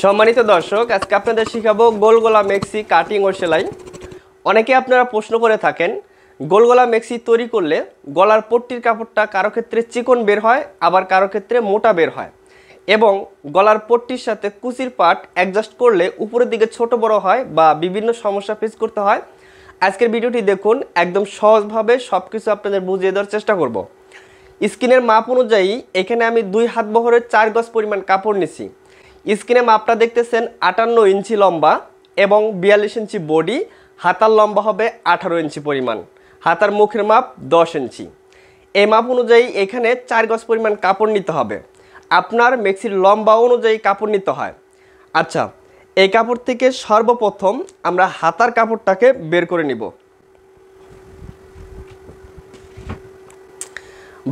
সম্মানিত দর্শক, আজকে আপনাদের শেখাবো গোল গলা মেক্সি কাটিং ও সেলাই। অনেকে আপনারা প্রশ্ন করে থাকেন, গোল গলা মেক্সি তৈরি করলে গলার পট্টির কাপড়টা কারো ক্ষেত্রে চিকন বের হয়, আবার কারো ক্ষেত্রে মোটা বের হয়, এবং গলার পট্টির সাথে কুচির পাট অ্যাডজাস্ট করলে উপরের দিকে ছোট বড় হয় বা বিভিন্ন সমস্যা ফেস করতে হয়। আজকের ভিডিওটি দেখুন, একদম সহজভাবে সব কিছু আপনাদের বুঝিয়ে দেওয়ার চেষ্টা করব। স্কিনের মাপ অনুযায়ী এখানে আমি 2 হাত বহরের 4 গজ পরিমাণ কাপড় নিছি। স্কিনে মাপটা দেখতেছেন 58 ইঞ্চি লম্বা এবং 42 ইঞ্চি বডি। হাতার লম্বা হবে 18 ইঞ্চি পরিমাণ, হাতার মুখের মাপ 10 ইঞ্চি। এই মাপ অনুযায়ী এখানে 4 গজ পরিমাণ কাপড় নিতে হবে। আপনার মেক্সির লম্বা অনুযায়ী কাপড় নিতে হয়। আচ্ছা, এই কাপড় থেকে সর্বপ্রথম আমরা হাতার কাপড়টাকে বের করে নিব।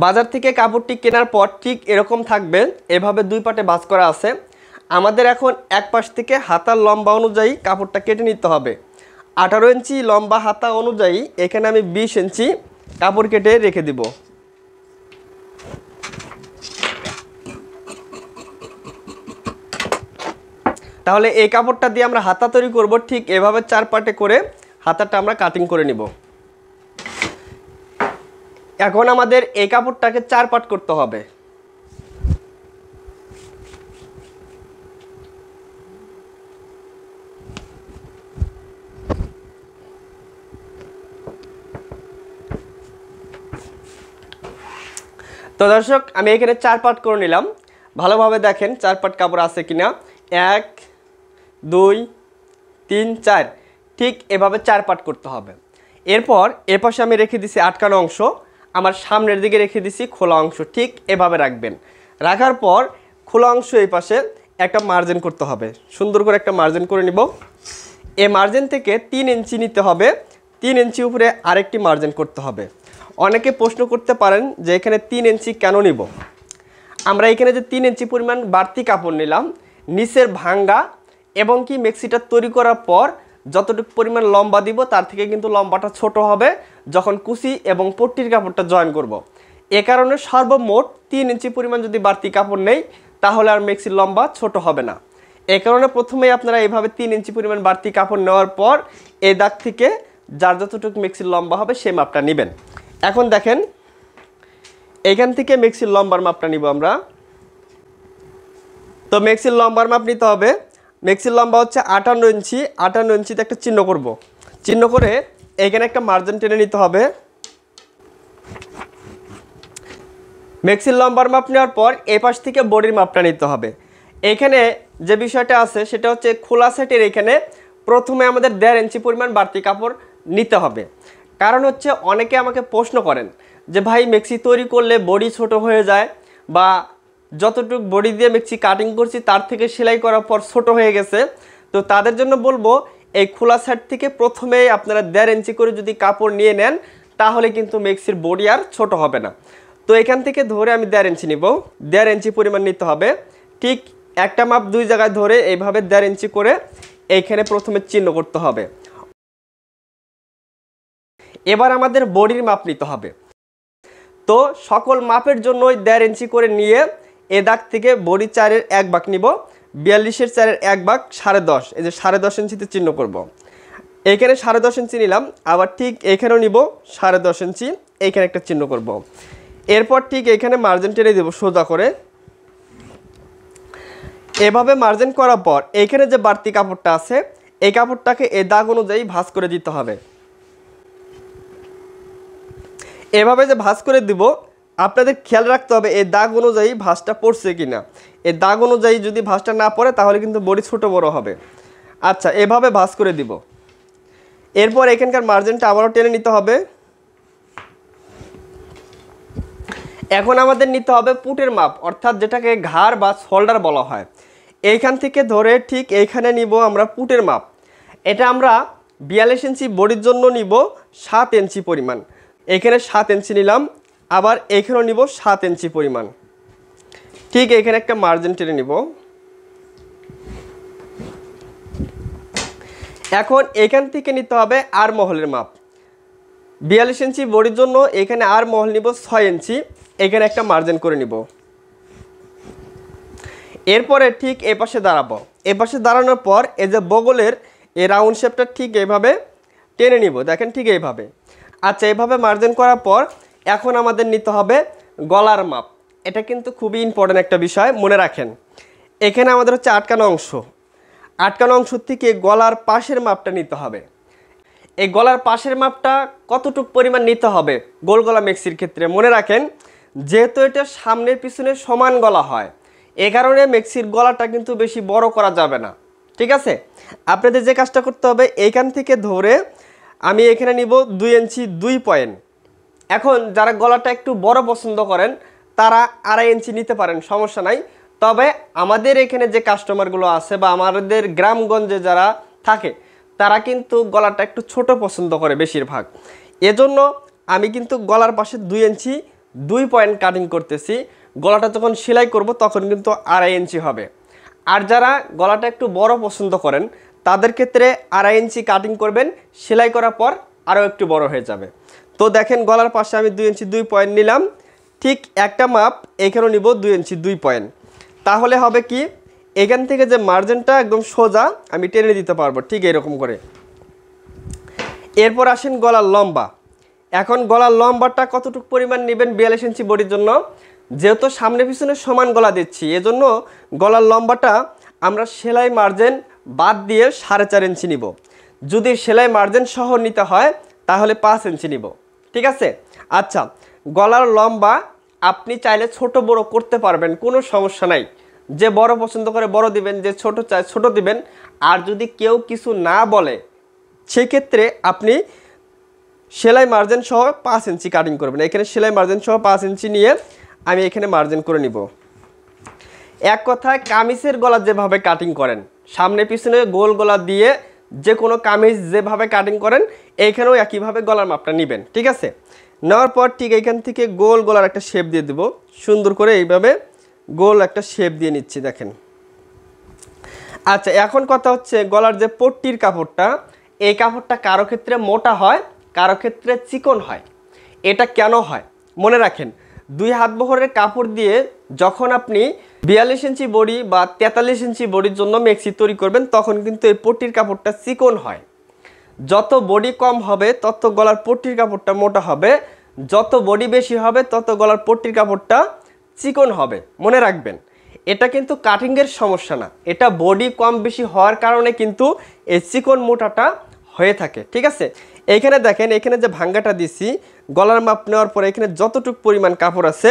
বাজার থেকে কাপড়টি কেনার পর ঠিক এরকম থাকবে, এভাবে 2 পাটে ভাঁজ করা আছে। আমাদের এখন এক পাশ থেকে হাতার লম্বা অনুযায়ী কাপড়টা কেটে নিতে হবে। 18 ইঞ্চি লম্বা হাতা অনুযায়ী এখানে আমি 20 ইঞ্চি কাপড় কেটে রেখে দিব। তাহলে এই কাপড়টা দিয়ে আমরা হাতা তৈরি করব। ঠিক এভাবে 4 পাটে করে হাতাটা আমরা কাটিং করে নিব। এখন আমাদের এই কাপড়টাকে 4 পাট করতে হবে। তো দর্শক, আমি এখানে 4 পাট করে নিলাম। ভালোভাবে দেখেন 4 পাট কাপড় আছে কিনা। 1 2 3 4, ঠিক এভাবে 4 পাট করতে হবে। এরপর এপাশে আমি রেখে দিছি আটকানো অংশ, আমার সামনের দিকে রেখে দিছি খোলা অংশ। ঠিক এভাবে রাখবেন। রাখার পর খোলা অংশ এই পাশে একটা মার্জিন করতে হবে। সুন্দর করে একটা মার্জিন করে নিব। এই মার্জিন থেকে 3 ইঞ্চি নিতে হবে। 3 ইঞ্চি উপরে আরেকটি মার্জিন করতে হবে। অনেকে প্রশ্ন করতে পারেন যে এখানে 3 ইঞ্চি কেন নিব। আমরা এখানে যে 3 ইঞ্চি পরিমাণ বাড়তি কাপড় নিলাম, নিচের ভাঙ্গা এবং কি মেক্সিটা তৈরি করার পর যতটুকু পরিমাণ লম্বা দিব তার থেকে কিন্তু লম্বাটা ছোট হবে যখন কুচি এবং পট্টির কাপড়টা জয়েন করব। এ কারণে সর্বমোট 3 ইঞ্চি পরিমাণ যদি বাড়তি কাপড় নেই তাহলে আর মেক্সির লম্বা ছোট হবে না। এ কারণে প্রথমেই আপনারা এইভাবে 3 ইঞ্চি পরিমাণ বাড়তি কাপড় নেওয়ার পর এই দাগ থেকে যার যতটুকু মেক্সির লম্বা হবে সেই মাপটা নেবেন। এখন দেখেন, এখান থেকে মেক্সির লম্বার মাপটা নিব আমরা। তো মেক্সির লম্বার মাপ নিতে হবে। মেক্সির লম্বা হচ্ছে 58 ইঞ্চি। 58 ইঞ্চিতে একটা চিহ্ন করব। চিহ্ন করে এখানে একটা মার্জিন টেনে নিতে হবে। মেক্সির লম্বার মাপ নেওয়ার পর এই পাশ থেকে বডির মাপটা নিতে হবে। এখানে যে বিষয়টা আছে সেটা হচ্ছে খোলা সেটের এখানে প্রথমে আমাদের 1.5 ইঞ্চি পরিমাণ বাড়তি কাপড় নিতে হবে। কারণ হচ্ছে অনেকে আমাকে প্রশ্ন করেন যে ভাই মেক্সি তৈরি করলে বডি ছোট হয়ে যায়, বা যতটুকু বডি দিয়ে মেক্সি কাটিং করছি তার থেকে সেলাই করার পর ছোট হয়ে গেছে। তো তাদের জন্য বলবো, এই খোলা সেট থেকে প্রথমেই আপনারা 1.5 ইঞ্চি করে যদি কাপড় নিয়ে নেন তাহলে কিন্তু মেক্সির বডি আর ছোট হবে না। তো এখান থেকে ধরে আমি 1.5 ইঞ্চি নিব। 1.5 ইঞ্চি পরিমাণ নিতে হবে। ঠিক একটা মাপ 2 জায়গায় ধরে এইভাবে 1.5 ইঞ্চি করে এইখানে প্রথমে চিহ্ন করতে হবে। এবার আমাদের বডির মাপ নিতে হবে। তো সকল মাপের জন্যই 1.5 ইঞ্চি করে নিয়ে এ দাগ থেকে বডি 4-এর 1 ভাগ নিব। 42-এর 4-এর 1 ভাগ 10.5, এই যে 10.5 ইঞ্চিতে চিহ্ন করব। এখানে 10.5 ইঞ্চি নিলাম, আবার ঠিক এখানেও নিব 10.5 ইঞ্চি, এইখানে একটা চিহ্ন করব। এরপর ঠিক এখানে মার্জিন টেনে দেব সোজা করে। এভাবে মার্জিন করার পর এইখানে যে বাড়তি কাপড়টা আছে এই কাপড়টাকে এই দাগ অনুযায়ী ভাঁজ করে দিতে হবে। এভাবে যে ভাঁজ করে দিব, আপনাদের খেয়াল রাখতে হবে এই দাগ অনুযায়ী ভাঁজটা পড়ছে কিনা। এই দাগ অনুযায়ী যদি ভাঁজটা না পড়ে তাহলে কিন্তু বডি ছোট বড় হবে। আচ্ছা, এভাবে ভাঁজ করে দিব। এরপর এখানকার মার্জিনটা আবারও টেনে নিতে হবে। এখন আমাদের নিতে হবে পুটের মাপ, অর্থাৎ যেটাকে ঘাড় বা শোল্ডার বলা হয়। এইখান থেকে ধরে ঠিক এইখানে নিব আমরা পুটের মাপ। এটা আমরা 42 ইঞ্চি বডির জন্য নিব 7 ইঞ্চি পরিমাণ। এখানে 7 ইঞ্চি নিলাম, আবার এখানেও নিব 7 ইঞ্চি পরিমাণ। ঠিক এখানে একটা মার্জিন টেনে নিব। এখন এখান থেকে নিতে হবে আর মহলের মাপ। 42 ইঞ্চি বডির জন্য এখানে আর মহল নিব 6 ইঞ্চি। এখানে একটা মার্জিন করে নিব। এরপরে ঠিক এই পাশে দাঁড়াবো। এই পাশে দাঁড়ানোর পর এই যে বগলের এই রাউন্ড শেপটা ঠিক এইভাবে টেনে নিব, দেখেন ঠিক এইভাবে। আচ্ছা, এইভাবে মার্জিন করার পর এখন আমাদের নিতে হবে গলার মাপ। এটা কিন্তু খুবই ইম্পর্টেন্ট একটা বিষয়, মনে রাখেন। এখানে আমাদের হচ্ছে আটকানো অংশ, আটকানো অংশ থেকে গলার পাশের মাপটা নিতে হবে। এই গলার পাশের মাপটা কতটুকু পরিমাণ নিতে হবে গোল গলা মেক্সির ক্ষেত্রে মনে রাখেন, যেহেতু এটা সামনের পিছনে সমান গলা হয়, এ কারণে মেক্সির গলাটা কিন্তু বেশি বড় করা যাবে না। ঠিক আছে, আপনাদের যে কাজটা করতে হবে, এইখান থেকে ধরে আমি এখানে নিব 2 ইঞ্চি 2 পয়েন্ট। এখন যারা গলাটা একটু বড় পছন্দ করেন তারা 2.5 ইঞ্চি নিতে পারেন, সমস্যা নাই। তবে আমাদের এখানে যে কাস্টমারগুলো আছে বা আমাদের গ্রামগঞ্জে যারা থাকে তারা কিন্তু গলাটা একটু ছোট পছন্দ করে বেশিরভাগ। এজন্য আমি কিন্তু গলার পাশে 2 ইঞ্চি 2 পয়েন্ট কাটিং করতেছি। গলাটা যখন সেলাই করব তখন কিন্তু 2.5 ইঞ্চি হবে। আর যারা গলাটা একটু বড় পছন্দ করেন তাদের ক্ষেত্রে 2.5 ইঞ্চি কাটিং করবেন, সেলাই করার পর আরও একটু বড় হয়ে যাবে। তো দেখেন গলার পাশে আমি 2 ইঞ্চি 2 পয়েন্ট নিলাম, ঠিক একটা মাপ এখানেও নিব 2 ইঞ্চি 2 পয়েন্ট। তাহলে হবে কি, এখান থেকে যে মার্জিনটা একদম সোজা আমি টেনে দিতে পারবো ঠিক এরকম করে। এরপর আসেন গলার লম্বা। এখন গলার লম্বাটা কতটুকু পরিমাণ নেবেন 42 ইঞ্চি বডির জন্য, যেহেতু সামনে পিছনে সমান গলা দিচ্ছি এজন্য গলার লম্বাটা আমরা সেলাই মার্জিন বাদ দিয়ে 4.5 ইঞ্চি নিব। যদি সেলাই মার্জিন সহ নিতে হয় তাহলে 5 ইঞ্চি নিব। ঠিক আছে। আচ্ছা, গলার লম্বা আপনি চাইলে ছোট বড় করতে পারবেন, কোনো সমস্যা নাই। যে বড় পছন্দ করে বড় দিবেন, যে ছোট চায় ছোট দিবেন। আর যদি কেউ কিছু না বলে সেক্ষেত্রে আপনি সেলাই মার্জিন সহ 5 ইঞ্চি কাটিং করবেন। এখানে সেলাই মার্জিন সহ 5 ইঞ্চি নিয়ে আমি এখানে মার্জিন করে নিব। এক কথায় কামিজের গলা যেভাবে কাটিং করেন, সামনে পিছনে গোল গলা দিয়ে যে কোনো কামিজ যেভাবে কাটিং করেন এইখানেও একইভাবে গলার মাপটা নেবেন। ঠিক আছে, নেওয়ার পর ঠিক এইখান থেকে গোল গলার একটা শেপ দিয়ে দেব, সুন্দর করে এইভাবে গোল একটা শেপ দিয়ে নিচ্ছি, দেখেন। আচ্ছা, এখন কথা হচ্ছে গলার যে পট্টির কাপড়টা, এই কাপড়টা কারো ক্ষেত্রে মোটা হয়, কারো ক্ষেত্রে চিকন হয়। এটা কেন হয় মনে রাখেন, 2 হাত বহরের কাপড় দিয়ে যখন আপনি 42 ইঞ্চি বডি বা 43 ইঞ্চি বডির জন্য মেক্সি তৈরি করবেন তখন কিন্তু এই পট্টির কাপড়টা চিকন হয়। যত বডি কম হবে তত গলার পট্টির কাপড়টা মোটা হবে, যত বডি বেশি হবে তত গলার পট্টির কাপড়টা চিকন হবে। মনে রাখবেন, এটা কিন্তু কাটিংয়ের সমস্যা না, এটা বডি কম বেশি হওয়ার কারণে কিন্তু এই চিকন মোটাটা হয়ে থাকে। ঠিক আছে, এইখানে দেখেন, এখানে যে ভাঙ্গাটা দিছি গলার মাপ নেওয়ার পরে এখানে যতটুকু পরিমাণ কাপড় আছে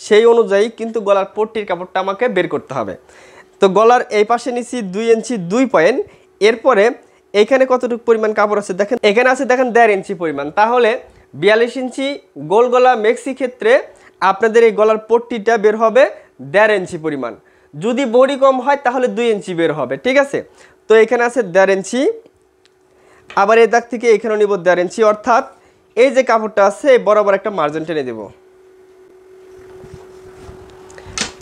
সেই অনুযায়ী কিন্তু গলার পট্টির কাপড়টা আমাকে বের করতে হবে। তো গলার এই পাশে নিছি 2 ইঞ্চি 2 পয়েন্ট। এরপরে এখানে কতটুকু পরিমাণ কাপড় আছে দেখেন, এখানে আছে দেখেন 1.5 ইঞ্চি পরিমাণ। তাহলে 42 ইঞ্চি গোল গলা মেক্সি ক্ষেত্রে আপনাদের এই গলার পট্টিটা বের হবে 1.5 ইঞ্চি পরিমাণ। যদি বডি কম হয় তাহলে 2 ইঞ্চি বের হবে। ঠিক আছে, তো এখানে আছে 1.5 ইঞ্চি, আবার এই দাগ থেকে এখানেও নিব 1.5 ইঞ্চি, অর্থাৎ এই যে কাপড়টা আছে এই বরাবর একটা মার্জিন টেনে দেব।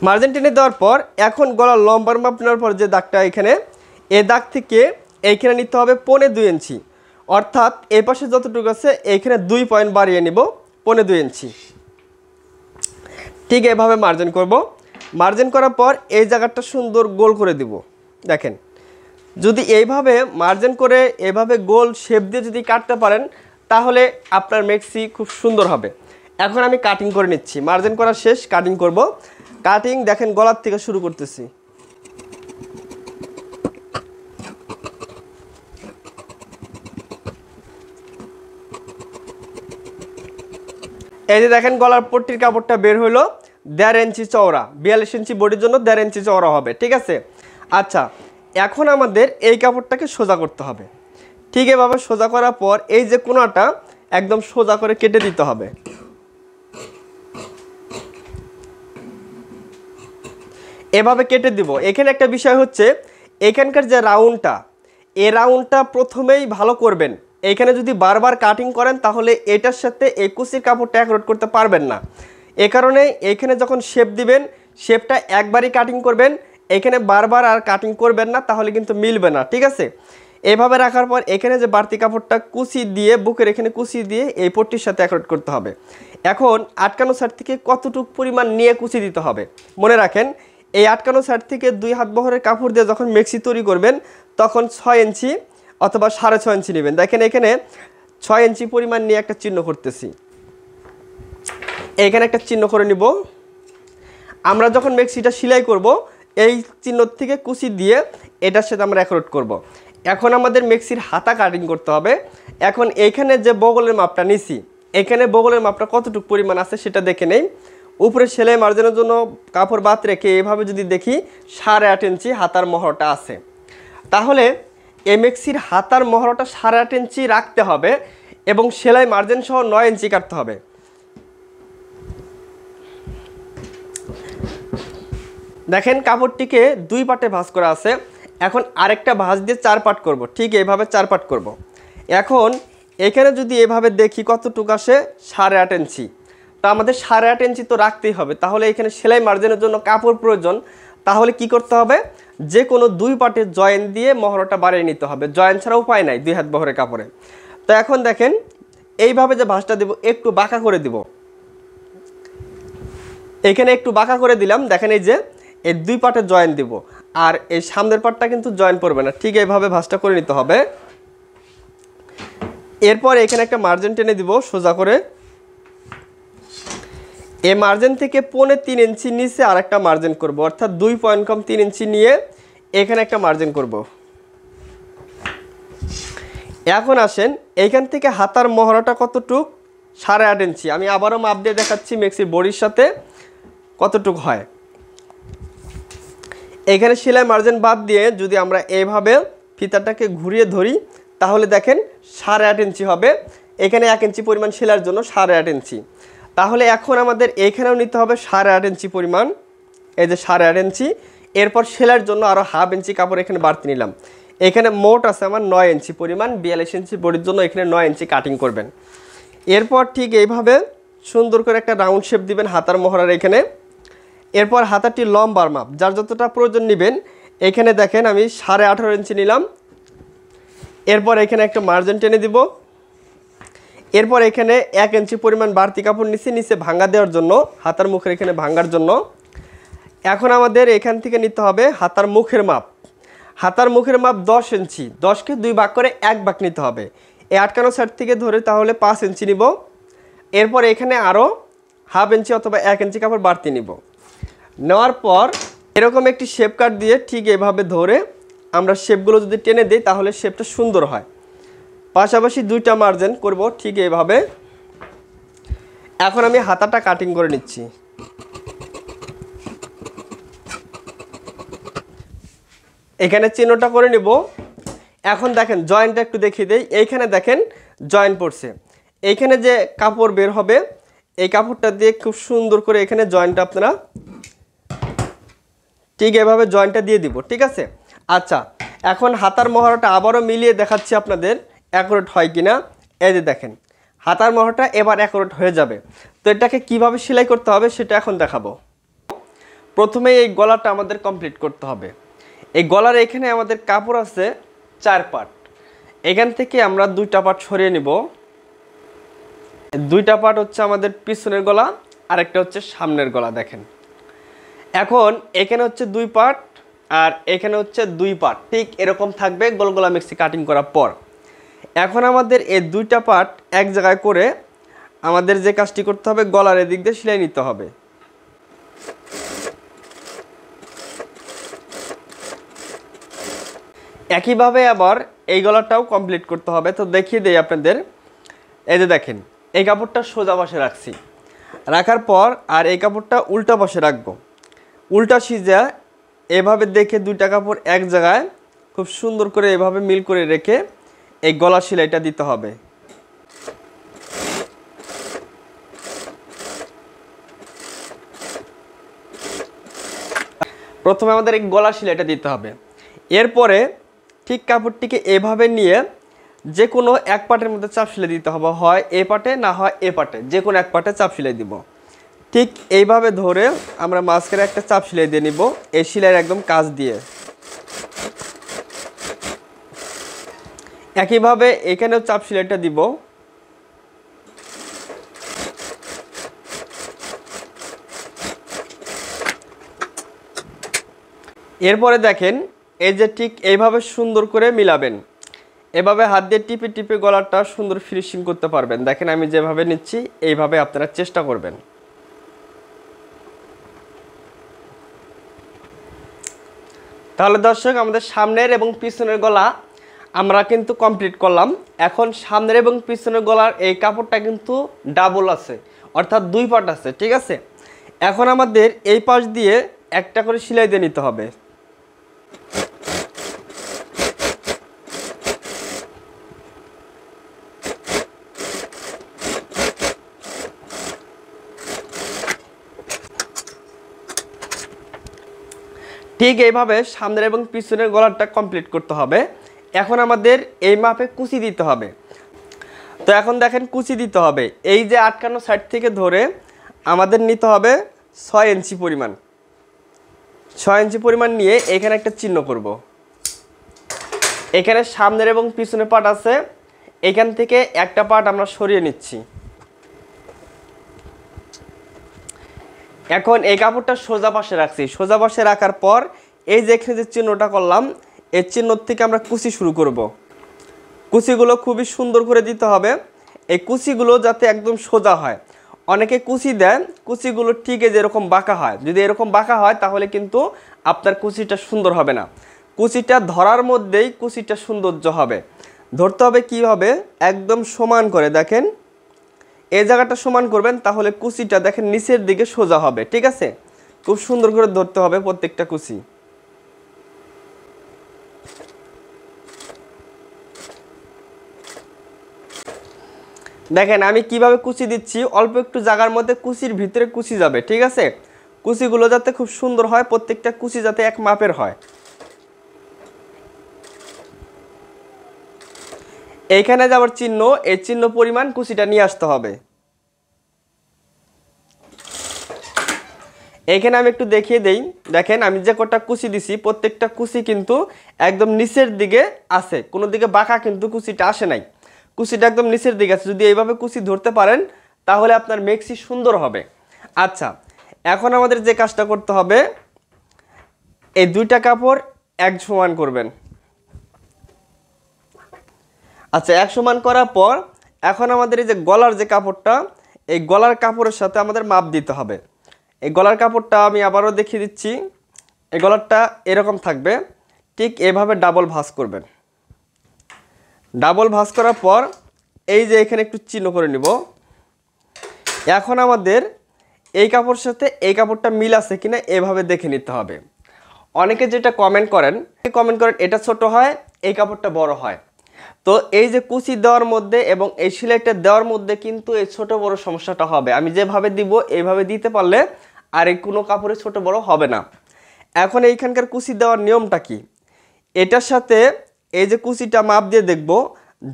মার্জিন টেনে দেওয়ার পর এখন গলার লম্বার মাপ নেওয়ার পর যে দাগটা এখানে, এই দাগ থেকে এইখানে নিতে হবে 2.25 ইঞ্চি, অর্থাৎ এই পাশে যতটুকু আছে এইখানে 2 পয়েন্ট বাড়িয়ে নিব 2.25 ইঞ্চি। ঠিক এভাবে মার্জিন করব। মার্জিন করার পর এই জায়গাটা সুন্দর গোল করে দিব। দেখেন, যদি এইভাবে মার্জিন করে এভাবে গোল শেপ দিয়ে যদি কাটতে পারেন তাহলে আপনার মেক্সি খুব সুন্দর হবে। এখন আমি কাটিং করে নিচ্ছি, মার্জিন করা শেষ, কাটিং করব। কাটিং দেখেন গলার থেকে শুরু করতেছি। এই যে দেখেন গলার পট্টির কাপড়টা বের হলো 1.5 ইঞ্চি চওড়া, 42 ইঞ্চি বডির জন্য 1.5 ইঞ্চি চওড়া হবে। ঠিক আছে। আচ্ছা, এখন আমাদের এই কাপড়টাকে সোজা করতে হবে। ঠিক এভাবে সোজা করার পর এই যে কোণাটা একদম সোজা করে কেটে দিতে হবে। এভাবে কেটে দিব। এখানে একটা বিষয় হচ্ছে, এখানকার যে রাউন্ডটা, এই রাউন্ডটা প্রথমেই ভালো করবেন। এইখানে যদি বারবার কাটিং করেন তাহলে এটার সাথে এই কুচির কাপড়টা একরোট করতে পারবেন না। এ কারণে এইখানে যখন শেপ দিবেন শেপটা একবারই কাটিং করবেন, এখানে বারবার আর কাটিং করবেন না, তাহলে কিন্তু মিলবে না। ঠিক আছে, এইভাবে রাখার পর এখানে যে বাড়তি কাপড়টা কুচি দিয়ে বুকের এখানে কুচি দিয়ে এই পট্টির সাথে একরোট করতে হবে। এখন আটকানো সাইড থেকে কতটুকু পরিমাণ নিয়ে কুচি দিতে হবে মনে রাখেন, এই আটকানো সাইড থেকে 2 হাত বহরের কাপড় দিয়ে যখন মেক্সি তৈরি করবেন তখন 6 ইঞ্চি অথবা 6.5 ইঞ্চি নেবেন। দেখেন এখানে 6 ইঞ্চি পরিমাণ নিয়ে একটা চিহ্ন করতেছি, এখানে একটা চিহ্ন করে নিব। আমরা যখন মেক্সিটা সেলাই করব এই চিহ্ন থেকে কুচি দিয়ে এটার সাথে আমরা একরোট করব। এখন আমাদের মেক্সির হাতা কাটিং করতে হবে। এখন এইখানে যে বগলের মাপটা নিছি, এখানে বগলের মাপটা কতটুকু পরিমাণ আছে সেটা দেখে নেই। উপরে সেলাই মার্জিনের জন্য কাপড় বাদ রেখে এভাবে যদি দেখি 8.5 ইঞ্চি হাতার মহড়াটা আছে, তাহলে এই মেক্সির হাতার মহড়াটা 8.5 ইঞ্চি রাখতে হবে এবং সেলাই মার্জিন সহ 9 ইঞ্চি কাটতে হবে। দেখেন কাপড়টিকে 2 পাটে ভাঁজ করা আছে, এখন আরেকটা ভাঁজ দিয়ে 4 পাট করব। ঠিক এইভাবে 4 পাট করব। এখন এখানে যদি এভাবে দেখি কতটুকু আসে 8.5 ইঞ্চি, তা আমাদের 8.5 ইঞ্চি তো রাখতেই হবে। তাহলে এখানে সেলাই মার্জিনের জন্য কাপড় প্রয়োজন, তাহলে কি করতে হবে, যে কোনো 2 পাটে জয়েন দিয়ে মহড়াটা বাড়িয়ে নিতে হবে। জয়েন ছাড়া উপায় নাই 2 হাত বহরের কাপড়ে। তো এখন দেখেন এইভাবে যে ভাঁজটা দেব একটু বাঁকা করে দিব, এখানে একটু বাঁকা করে দিলাম। দেখেন এই যে এই 2 পাটে জয়েন দিব, আর এই সামনের পাটটা কিন্তু জয়েন পড়বে না। ঠিক এইভাবে ভাঁজটা করে নিতে হবে। এরপর এখানে একটা মার্জিন টেনে দিব সোজা করে। এই মার্জিন থেকে 3.25 ইঞ্চি নিচে আর একটা মার্জিন করব, অর্থাৎ 2 পয়েন্ট কম 3 ইঞ্চি নিয়ে এখানে একটা মার্জিন করব। এখন আসেন এইখান থেকে হাতার মহড়াটা কতটুক, 8.5 ইঞ্চি। আমি আবারও মাপ দিয়ে দেখাচ্ছি মেক্সির বডির সাথে কতটুক হয়। এখানে সেলাই মার্জিন বাদ দিয়ে যদি আমরা এইভাবে ফিতাটাকে ঘুরিয়ে ধরি তাহলে দেখেন 8.5 ইঞ্চি হবে। এখানে 1 ইঞ্চি পরিমাণ সেলাইয়ের জন্য 8.5 ইঞ্চি। তাহলে এখন আমাদের এখানেও নিতে হবে 8.5 ইঞ্চি পরিমাণ, এই যে 8.5 ইঞ্চি। এরপর সেলাইয়ের জন্য আরও 1/2 ইঞ্চি কাপড় এখানে বাড়তি নিলাম। এখানে মোট আছে আমার 9 ইঞ্চি পরিমাণ। 42 ইঞ্চি বডির জন্য এখানে 9 ইঞ্চি কাটিং করবেন। এরপর ঠিক এইভাবে সুন্দর করে একটা রাউন্ড শেপ দিবেন হাতার মহড়ার এখানে। এরপর হাতাটি লম্বার মাপ যার যতটা প্রয়োজন নেবেন। এখানে দেখেন আমি 18.5 ইঞ্চি নিলাম। এরপর এখানে একটা মার্জিন টেনে দিব। এরপর এখানে 1 ইঞ্চি পরিমাণ বাড়তি কাপড় নিচে ভাঙা দেওয়ার জন্য, হাতার মুখের এখানে ভাঙার জন্য। এখন আমাদের এখান থেকে নিতে হবে হাতার মুখের মাপ। হাতার মুখের মাপ 10 ইঞ্চি। 10কে 2 ভাগ করে 1 ভাগ নিতে হবে। এই আটকানো সাইড থেকে ধরে তাহলে 5 ইঞ্চি নিব। এরপর এখানে আরও 1/2 ইঞ্চি অথবা 1 ইঞ্চি কাপড় বাড়তি নিব। নেওয়ার পর এরকম একটি শেপ কাট দিয়ে ঠিক এভাবে ধরে আমরা শেপগুলো যদি টেনে দিই তাহলে শেপটা সুন্দর হয়। পাশাপাশি 2টা মার্জিন করব ঠিক এইভাবে। এখন আমি হাতাটা কাটিং করে নিচ্ছি। এখানে চিহ্নটা করে নিব। এখন দেখেন জয়েন্টটা একটু দেখিয়ে দেই। এইখানে দেখেন জয়েন্ট পড়ছে। এইখানে যে কাপড় বের হবে এই কাপড়টা দিয়ে খুব সুন্দর করে এখানে জয়েন্টটা আপনারা ঠিক এভাবে জয়েন্টটা দিয়ে দিব। ঠিক আছে, আচ্ছা এখন হাতার মহড়াটা আবারও মিলিয়ে দেখাচ্ছি আপনাদের অ্যাকুরেট হয় কিনা। এই যে দেখেন হাতার মহড়াটা এবার অ্যাকুরেট হয়ে যাবে। তো এটাকে কিভাবে সেলাই করতে হবে সেটা এখন দেখাবো। প্রথমে এই গলাটা আমাদের কমপ্লিট করতে হবে। এই গলার এখানে আমাদের কাপড় আছে 4 পাট। এখান থেকে আমরা 2টা পাট সরিয়ে নিব। 2টা পাট হচ্ছে আমাদের পিছনের গলা, আরেকটা হচ্ছে সামনের গলা। দেখেন এখন এখানে হচ্ছে 2 পাট আর এখানে হচ্ছে 2 পাট, ঠিক এরকম থাকবে গোলগলা মেক্সি কাটিং করার পর। এখন আমাদের এই 2টা পাট এক জায়গায় করে আমাদের যে কাজটি করতে হবে গলার এদিক দিয়ে সেলাই নিতে হবে। একইভাবে আবার এই গলাটাও কমপ্লিট করতে হবে। তো দেখিয়ে দেই আপনাদের। এই যে দেখেন এই কাপড়টা সোজা পাশে রাখছি, রাখার পর আর এই কাপড়টা উল্টা পাশে রাখবো। উল্টা সিজা এভাবে দেখে 2টা কাপড় এক জায়গায় খুব সুন্দর করে এভাবে মিল করে রেখে এই গলা সেলাইটা দিতে হবে। প্রথমে আমাদের এই গলা সেলাইটা দিতে হবে। এরপরে ঠিক কাপড়টিকে এভাবে নিয়ে যে কোনো এক পাটের মধ্যে চাপ সেলাই দিতে হবে, হয় এ পাটে না হয় এ পাটে, যে কোনো এক পাটে চাপ সেলাই দিব। ঠিক এইভাবে ধরে আমরা মাঝখানে একটা চাপ সেলাই দিয়ে নিব এই সেলাইয়ের একদম কাজ দিয়ে। একইভাবে এখানেও চাপ সেলাইটা দিব। এরপরে দেখেন এই যে ঠিক এইভাবে সুন্দর করে মিলাবেন, এভাবে হাত দিয়ে টিপে টিপে গলাটা সুন্দর ফিনিশিং করতে পারবেন। দেখেন আমি যেভাবে নিচ্ছি এইভাবে আপনারা চেষ্টা করবেন। তাহলে দর্শক আমাদের সামনের এবং পিছনের গলা আমরা কিন্তু কমপ্লিট করলাম। এখন সামনের এবং পিছনের গলার এই কাপড়টা কিন্তু ডাবল আছে, অর্থাৎ 2 পার্ট আছে, ঠিক আছে। এখন আমাদের এই পাশ দিয়ে একটা করে সেলাই দিয়ে নিতে হবে। ঠিক এইভাবে সামনের এবং পিছনের গলাটা কমপ্লিট করতে হবে। এখন আমাদের এই মাপে কুচি দিতে হবে। তো এখন দেখেন কুচি দিতে হবে, এই যে আটকানো সাইড থেকে ধরে আমাদের নিতে হবে 6 ইঞ্চি পরিমাণ। 6 ইঞ্চি পরিমাণ নিয়ে এখানে একটা চিহ্ন করব। এখানে সামনের এবং পিছনের পার্ট আছে, এখান থেকে একটা পার্ট আমরা সরিয়ে নিচ্ছি। এখন এই কাপড়টা সোজা পাশে রাখছি। সোজা পাশে রাখার পর এই যে এখানে যে চিহ্নটা করলাম, এই চিহ্ন থেকে আমরা কুচি শুরু করব। কুচিগুলো খুবই সুন্দর করে দিতে হবে, এই কুচিগুলো যাতে একদম সোজা হয়। অনেকে কুচি দেয়, কুচিগুলো ঠিক যেরকম বাঁকা হয়, যদি এরকম বাঁকা হয় তাহলে কিন্তু আপনার কুচিটা সুন্দর হবে না। কুচিটা ধরার মধ্যেই কুচিটা সৌন্দর্য হবে। ধরতে হবে কীভাবে, একদম সমান করে দেখেন এই জায়গাটা সমান করবেন, তাহলে কুচিটা দেখেন নিচের দিকে সোজা হবে, ঠিক আছে। খুব সুন্দর করে ধরতে হবে প্রত্যেকটা কুচি। দেখেন আমি কিভাবে কুচি দিচ্ছি, অল্প একটু জায়গার মধ্যে কুচির ভিতরে কুচি যাবে, ঠিক আছে। কুচিগুলো যাতে খুব সুন্দর হয়, প্রত্যেকটা কুচি যাতে এক মাপের হয়। এইখানে যাবার চিহ্ন, এই চিহ্ন পরিমাণ কুচিটা নিয়ে আসতে হবে। এইখানে আমি একটু দেখিয়ে দেই, দেখেন আমি যে কটা কুচি দিছি প্রত্যেকটা কুচি কিন্তু একদম নিচের দিকে আছে, কোনো দিকে বাঁকা কিন্তু কুচিটা আসে নাই, কুচিটা একদম নিচের দিকে আছে। যদি এইভাবে কুচি ধরতে পারেন তাহলে আপনার মেক্সি সুন্দর হবে। আচ্ছা, এখন আমাদের যে কাজটা করতে হবে, এই 2টা কাপড় এক সমান করবেন। আচ্ছা, এক সমান করার পর এখন আমাদের এই যে গলার যে কাপড়টা, এই গলার কাপড়ের সাথে আমাদের মাপ দিতে হবে। এই গলার কাপড়টা আমি আবারও দেখিয়ে দিচ্ছি। এই গলারটা এরকম থাকবে, ঠিক এভাবে ডাবল ভাঁজ করবেন। ডাবল ভাঁজ করার পর এই যে এখানে একটু চিহ্ন করে নিব। এখন আমাদের এই কাপড়ের সাথে এই কাপড়টা মিল আছে কিনা এভাবে দেখে নিতে হবে। অনেকে যেটা কমেন্ট করেন এটা ছোট হয়, এই কাপড়টা বড় হয়। তো এই যে কুচি দেওয়ার মধ্যে এবং এই সেলাইটা দেওয়ার মধ্যে কিন্তু এই ছোট বড় সমস্যাটা হবে। আমি যেভাবে দিব এইভাবে দিতে পারলে আর এই কোনো কাপড়ে ছোট বড় হবে না। এখন এইখানকার কুচি দেওয়ার নিয়মটা কি, এটার সাথে এই যে কুচিটা মাপ দিয়ে দেখব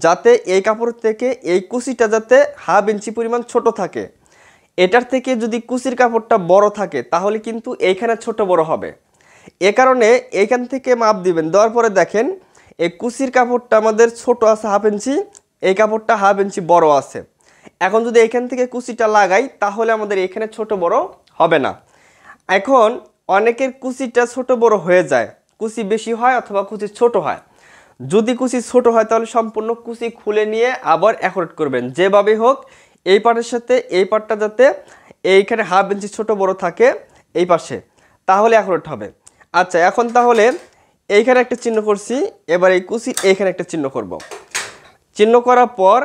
যাতে এই কাপড় থেকে এই কুচিটা যাতে 1/2 ইঞ্চি পরিমাণ ছোট থাকে। এটার থেকে যদি কুচির কাপড়টা বড় থাকে তাহলে কিন্তু এইখানে ছোট বড় হবে। এ কারণে এইখান থেকে মাপ দিবেন। দেওয়ার পরে দেখেন এই কুচির কাপড়টা আমাদের ছোট আছে 1/2 ইঞ্চি, এই কাপড়টা 1/2 ইঞ্চি বড় আছে। এখন যদি এখান থেকে কুচিটা লাগাই তাহলে আমাদের এখানে ছোট বড় হবে না। এখন অনেকের কুচিটা ছোট বড় হয়ে যায়, কুচি বেশি হয় অথবা কুচি ছোট হয়। যদি কুচি ছোট হয় তাহলে সম্পূর্ণ কুচি খুলে নিয়ে আবার অ্যাকুরেট করবেন। যেভাবে হোক এই পার্টের সাথে এই পার্টটা যাতে এইখানে 1/2 ইঞ্চি ছোট বড় থাকে এই পাশে, তাহলে অ্যাকুরেট হবে। আচ্ছা, এখন তাহলে এইখানে একটা চিহ্ন করছি, এবার এই কুচি এইখানে একটা চিহ্ন করব। চিহ্ন করার পর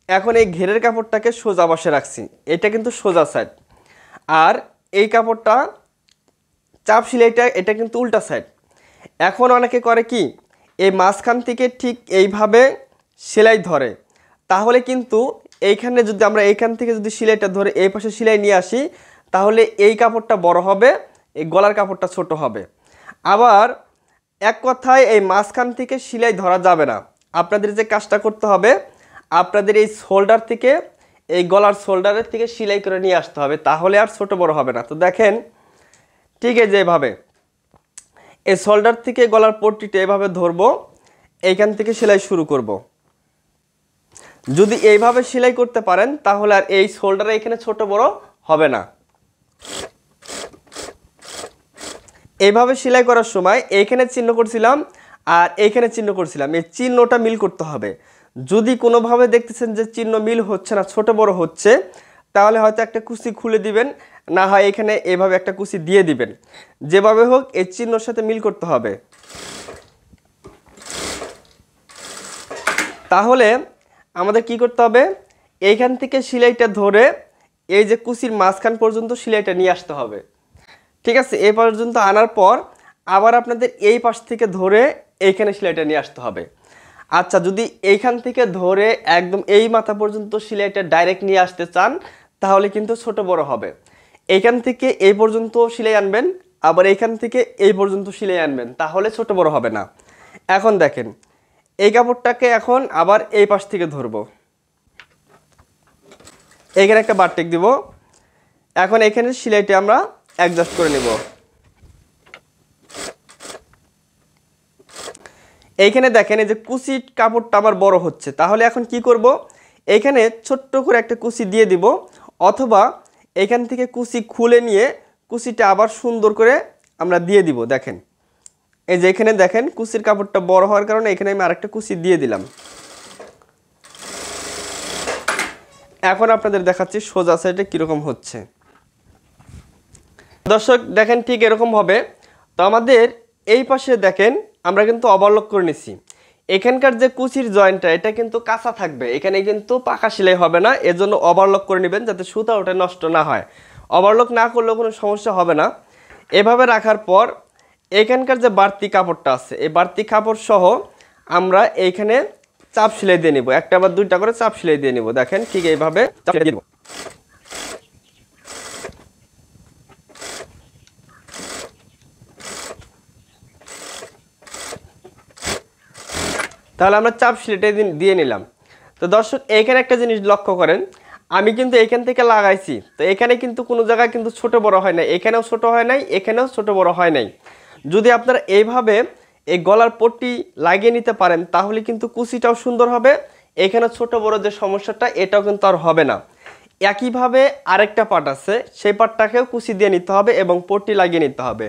এখন এই ঘেরের কাপড়টাকে সোজা পাশে রাখছি, এটা কিন্তু সোজা সাইড। আর এই কাপড়টা চাপ সেলাইটা এটা কিন্তু উল্টা সাইড। এখন অনেকে করে কি, এই মাঝখান থেকে ঠিক এইভাবে সেলাই ধরে, তাহলে কিন্তু এইখানে যদি আমরা এইখান থেকে যদি সেলাইটা ধরে এই পাশে সেলাই নিয়ে আসি তাহলে এই কাপড়টা বড় হবে, এই গলার কাপড়টা ছোট হবে। আবার এক কথায় এই মাঝখান থেকে সেলাই ধরা যাবে না। আপনাদের যে কাজটা করতে হবে, আপনাদের এই শোল্ডার থেকে এই গলার শোল্ডারের থেকে সেলাই করে নিয়ে আসতে হবে, তাহলে আর ছোট বড় হবে না। তো দেখেন ঠিক আছে, যেভাবে এই শোল্ডার থেকে গলার পট্টিটা এভাবে ধরবো, এইখান থেকে সেলাই শুরু করব। যদি এইভাবে সেলাই করতে পারেন তাহলে আর এই শোল্ডারে এখানে ছোট বড় হবে না। এইভাবে সেলাই করার সময় এইখানে চিহ্ন করছিলাম আর এইখানে চিহ্ন করছিলাম, এই চিহ্নটা মিল করতে হবে। যদি কোনোভাবে দেখতেছেন যে চিহ্ন মিল হচ্ছে না, ছোট বড় হচ্ছে, তাহলে হয়তো একটা কুচি খুলে দিবেন, না হয় এখানে এভাবে একটা কুচি দিয়ে দিবেন। যেভাবে হোক এই চিহ্নর সাথে মিল করতে হবে। তাহলে আমাদের কি করতে হবে, এইখান থেকে সেলাইটা ধরে এই যে কুচির মাঝখান পর্যন্ত সেলাইটা নিয়ে আসতে হবে। ঠিক আছে, এই পর্যন্ত আনার পর আবার আপনাদের এই পাশ থেকে ধরে এইখানে সেলাইটা নিয়ে আসতে হবে। আচ্ছা, যদি এইখান থেকে ধরে একদম এই মাথা পর্যন্ত সেলাইটা ডাইরেক্ট নিয়ে আসতে চান তাহলে কিন্তু ছোট বড় হবে। এইখান থেকে এই পর্যন্ত সেলাই আনবেন, আবার এইখান থেকে এই পর্যন্ত সেলাই আনবেন, তাহলে ছোট বড় হবে না। এখন দেখেন, এই কাপড়টাকে এখন আবার এই পাশ থেকে ধরবো, এইখানে একটা বারটেক দিব। এখন এখানে সেলাইটা আমরা অ্যাডজাস্ট করে নিব। এইখানে দেখেন এই যে কুচি কাপড়টা আমার বড় হচ্ছে, তাহলে এখন কি করব, এইখানে ছোট্ট করে একটা কুচি দিয়ে দিব, অথবা এইখান থেকে কুচি খুলে নিয়ে কুচিটা আবার সুন্দর করে আমরা দিয়ে দিব। দেখেন এই যে এখানে দেখেন কুচির কাপড়টা বড় হওয়ার কারণে এখানে আমি আরেকটা কুচি দিয়ে দিলাম। এখন আপনাদের দেখাচ্ছি সোজা সাইডে কীরকম হচ্ছে। দর্শক দেখেন ঠিক এরকম হবে। তো আমাদের এই পাশে দেখেন আমরা কিন্তু ওভারলক করে নিছি। এখানকার যে কুচির জয়েন্টটা এটা কিন্তু কাঁচা থাকবে, এখানে কিন্তু পাকা সেলাই হবে না, এজন্য ওভারলক করে নেবেন যাতে সুতা ওটা নষ্ট না হয়। ওভারলক না করলেও কোনো সমস্যা হবে না। এভাবে রাখার পর এখানকার যে বাড়তি কাপড়টা আছে এই বাড়তি কাপড় সহ আমরা এইখানে চাপ সেলাই দিয়ে নিব, একটা বা দুইটা করে চাপ সেলাই দিয়ে নিব। দেখেন ঠিক এইভাবে চাপ সেলাই দিয়ে নিব। তাহলে আমরা চাপ সেলাইটা দিয়ে নিলাম। তো দর্শক এইখানে একটা জিনিস লক্ষ্য করেন, আমি কিন্তু এইখান থেকে লাগাইছি, তো এখানে কিন্তু কোনো জায়গায় কিন্তু ছোট বড় হয় নাই, এখানেও ছোট হয় নাই, এখানেও ছোট বড় হয় নাই। যদি আপনারা এইভাবে এই গলার পট্টি লাগিয়ে নিতে পারেন তাহলে কিন্তু কুচিটাও সুন্দর হবে, এখানে ছোট বড় যে সমস্যাটা এটাও কিন্তু আর হবে না। একইভাবে আরেকটা পার্ট আছে, সেই পার্টটাকেও কুচি দিয়ে নিতে হবে এবং পট্টি লাগিয়ে নিতে হবে।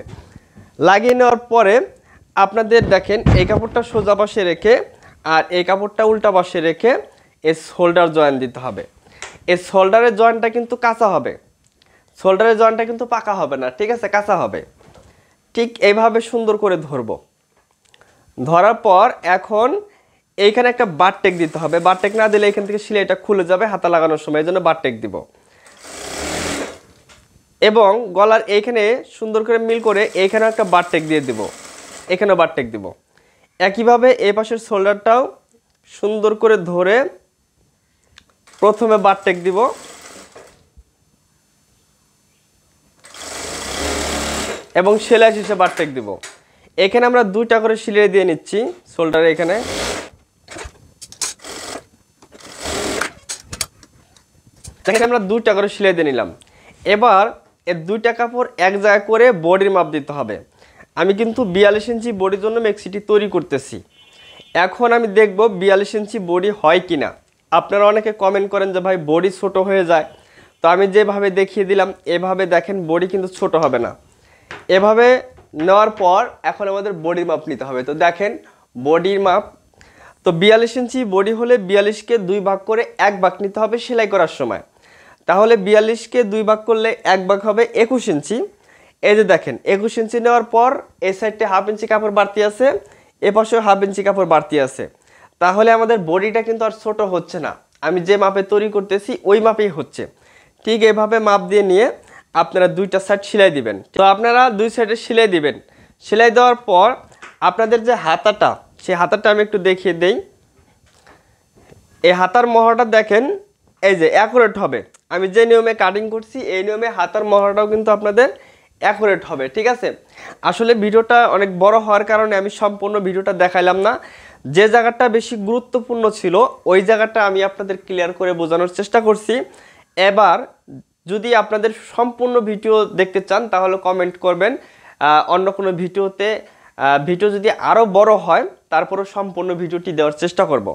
লাগিয়ে নেওয়ার পরে আপনাদের দেখেন এই কাপড়টা সোজা পাশে রেখে আর এই কাপড়টা উল্টা পাশে রেখে এই শোল্ডার জয়েন দিতে হবে। এই শোল্ডারের জয়েনটা কিন্তু কাঁচা হবে, শোল্ডারের জয়েনটা কিন্তু পাকা হবে না, ঠিক আছে, কাঁচা হবে। ঠিক এইভাবে সুন্দর করে ধরবো। ধরার পর এখন এইখানে একটা বারটেক দিতে হবে, বারটেক না দিলে এখান থেকে সেলাইটা খুলে যাবে হাতা লাগানোর সময়, এই জন্য বারটেক দিব। এবং গলার এইখানে সুন্দর করে মিল করে এইখানে একটা বারটেক দিয়ে দিব, এখানেও বারটেক দিব। একইভাবে এই পাশের শোল্ডারটাও সুন্দর করে ধরে প্রথমে বারটেক দিব, এবং সেলাই শেষে বারটেক দিব। এখানে আমরা দুইটা করে সেলাই দিয়ে নিচ্ছি শোল্ডারে, এখানে আমরা দুইটা করে সেলাই দিয়ে নিলাম। এবার এই দুইটা কাপড় এক জায়গায় করে বডির মাপ দিতে হবে। আমি কিন্তু 42 ইঞ্চি বডির জন্য মেক্সিটি তৈরি করতেছি। এখন আমি দেখব 42 ইঞ্চি বডি হয় কিনা। আপনারা অনেকে কমেন্ট করেন যে ভাই বডি ছোট হয়ে যায়, তো আমি যেভাবে দেখিয়ে দিলাম এভাবে দেখেন বডি কিন্তু ছোট হবে না। এভাবে নেওয়ার পর এখন আমাদের বডির মাপ নিতে হবে। তো দেখেন বডির মাপ, তো 42 ইঞ্চি বডি হলে 42কে 2 ভাগ করে 1 ভাগ নিতে হবে সেলাই করার সময়। তাহলে 42কে 2 ভাগ করলে 1 ভাগ হবে 21 ইঞ্চি। এই যে দেখেন 21 ইঞ্চি নেওয়ার পর এই সাইডে হাফ ইঞ্চি কাপড় বাড়তি আছে, এ পাশেও হাফ ইঞ্চি কাপড় বাড়তি আছে। তাহলে আমাদের বডিটা কিন্তু আর ছোট হচ্ছে না, আমি যে মাপে তৈরি করতেছি ওই মাপেই হচ্ছে। ঠিক এভাবে মাপ দিয়ে নিয়ে আপনারা দুইটা সাইড সেলাই দিবেন। তো আপনারা দুই সাইডে সেলাই দিবেন। সেলাই দেওয়ার পর আপনাদের যে হাতাটা, সেই হাতাটা আমি একটু দেখিয়ে দেই। এই হাতার মহড়াটা দেখেন এই যে অ্যাকুরেট হবে, আমি যে নিয়মে কাটিং করছি এই নিয়মে হাতার মহড়াটাও কিন্তু আপনাদের অ্যাকুরেট হবে, ঠিক আছে। আসলে ভিডিওটা অনেক বড় হওয়ার কারণে আমি সম্পূর্ণ ভিডিওটা দেখাইলাম না, যে জায়গাটা বেশি গুরুত্বপূর্ণ ছিল ওই জায়গাটা আমি আপনাদের ক্লিয়ার করে বোঝানোর চেষ্টা করছি। এবার যদি আপনাদের সম্পূর্ণ ভিডিও দেখতে চান তাহলে কমেন্ট করবেন, অন্য কোনো ভিডিওতে ভিডিও যদি আরও বড় হয় তারপরও সম্পূর্ণ ভিডিওটি দেওয়ার চেষ্টা করব।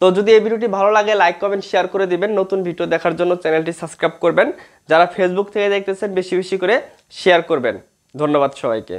তো যদি এই ভিডিওটি ভালো লাগে লাইক কমেন্ট শেয়ার করে দিবেন, নতুন ভিডিও দেখার জন্য চ্যানেলটি সাবস্ক্রাইব করবেন, যারা ফেসবুক থেকে দেখতেছেন বেশি বেশি করে শেয়ার করবেন। ধন্যবাদ সবাইকে।